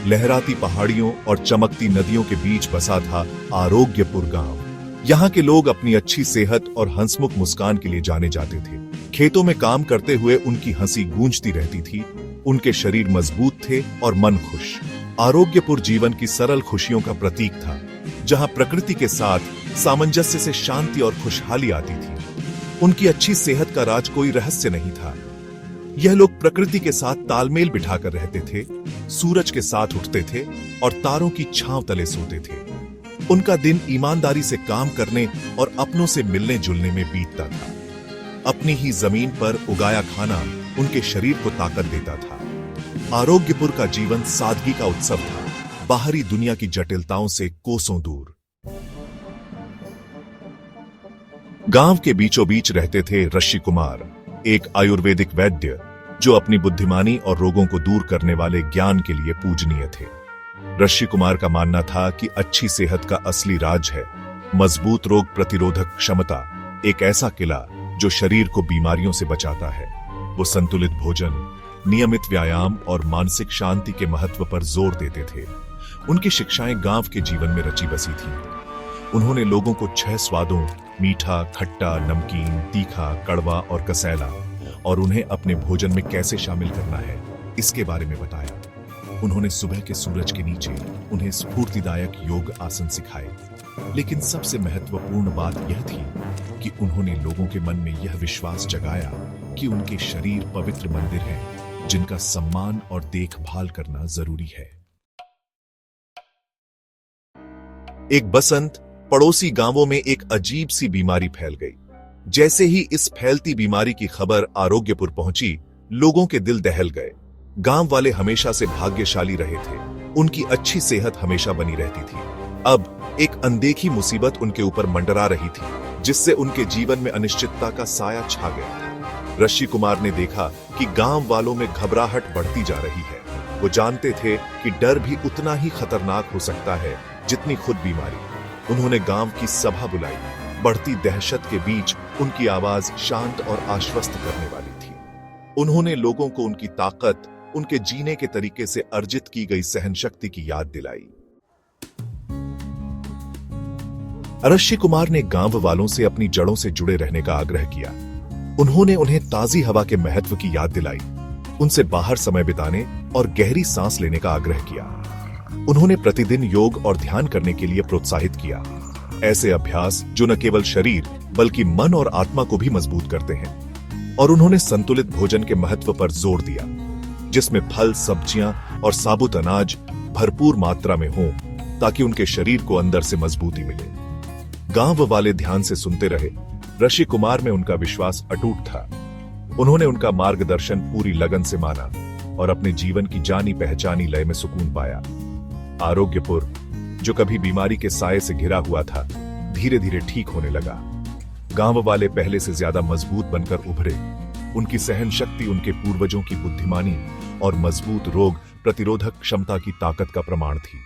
लहराती पहाड़ियों और चमकती नदियों के बीच बसा था आरोग्यपुर गांव। यहाँ के लोग अपनी अच्छी सेहत और हंसमुख मुस्कान के लिए जाने जाते थे। खेतों में काम करते हुए उनकी हंसी गूंजती रहती थी। उनके शरीर मजबूत थे और मन खुश। आरोग्यपुर जीवन की सरल खुशियों का प्रतीक था, जहाँ प्रकृति के साथ सामंजस्य से शांति और खुशहाली आती थी। उनकी अच्छी सेहत का राज कोई रहस्य नहीं था। यह लोग प्रकृति के साथ तालमेल बिठाकर रहते थे, सूरज के साथ उठते थे और तारों की छांव तले सोते थे। उनका दिन ईमानदारी से काम करने और अपनों से मिलने जुलने में बीतता था। अपनी ही जमीन पर उगाया खाना उनके शरीर को ताकत देता था। आरोग्यपुर का जीवन सादगी का उत्सव था, बाहरी दुनिया की जटिलताओं से कोसों दूर। गांव के बीचों बीच रहते थे ऋषि कुमार, एक आयुर्वेदिक वैद्य जो अपनी बुद्धिमानी और रोगों को दूर करने वाले ज्ञान के लिए पूजनीय थे। ऋषि कुमार का मानना था कि अच्छी सेहत का असली राज है मजबूत रोग प्रतिरोधक क्षमता, एक ऐसा किला जो शरीर को बीमारियों से बचाता है। वो संतुलित भोजन, नियमित व्यायाम और मानसिक शांति के महत्व पर जोर देते थे। उनकी शिक्षाएं गांव के जीवन में रची बसी थीं। उन्होंने लोगों को 6 स्वादों मीठा, खट्टा, नमकीन, तीखा, कड़वा और कसैला और उन्हें अपने भोजन में कैसे शामिल करना है इसके बारे में बताया। उन्होंने सुबह के सूरज के नीचे उन्हें स्फूर्तिदायक योग आसन सिखाए। लेकिन सबसे महत्वपूर्ण बात यह थी कि उन्होंने लोगों के मन में यह विश्वास जगाया कि उनके शरीर पवित्र मंदिर हैं, जिनका सम्मान और देखभाल करना जरूरी है। एक बसंत पड़ोसी गांवों में एक अजीब सी बीमारी फैल गई। जैसे ही इस फैलती बीमारी की खबर आरोग्यपुर पहुंची, लोगों के दिल दहल गए। गांव वाले हमेशा से भाग्यशाली रहे थे, उनकी अच्छी सेहत हमेशा बनी रहती थी। अब एक अनदेखी मुसीबत उनके ऊपर मंडरा रही थी, जिससे उनके जीवन में अनिश्चितता का साया छा गया था। ऋषि कुमार ने देखा कि गांव वालों में घबराहट बढ़ती जा रही है। वो जानते थे कि डर भी उतना ही खतरनाक हो सकता है जितनी खुद बीमारी। उन्होंने गांव की सभा बुलाई। बढ़ती दहशत के बीच उनकी आवाज शांत और आश्वस्त करने वाली थी। उन्होंने लोगों को उनकी ताकत, उनके जीने के तरीके से अर्जित की गई सहनशक्ति की याद दिलाई। ऋषि कुमार ने गांव वालों से अपनी जड़ों से जुड़े रहने का आग्रह किया। उन्होंने उन्हें ताजी हवा के महत्व की याद दिलाई, उनसे बाहर समय बिताने और गहरी सांस लेने का आग्रह किया। उन्होंने प्रतिदिन योग और ध्यान करने के लिए प्रोत्साहित किया, ऐसे अभ्यास जो न केवल शरीर बल्कि मन और आत्मा को भी मजबूत करते हैं। और उन्होंने संतुलित भोजन के महत्व पर जोर दिया, जिसमें फल, सब्जियां और साबुत अनाज भरपूर मात्रा में हों, ताकि उनके शरीर को अंदर से मजबूती मिले। गांव वाले ध्यान से सुनते रहे। ऋषि कुमार में उनका विश्वास अटूट था। उन्होंने उनका मार्गदर्शन पूरी लगन से माना और अपने जीवन की जानी पहचानी लय में सुकून पाया। आरोग्यपुर, जो कभी बीमारी के साये से घिरा हुआ था, धीरे धीरे ठीक होने लगा। गांव वाले पहले से ज्यादा मजबूत बनकर उभरे। उनकी सहन शक्ति उनके पूर्वजों की बुद्धिमानी और मजबूत रोग प्रतिरोधक क्षमता की ताकत का प्रमाण थी।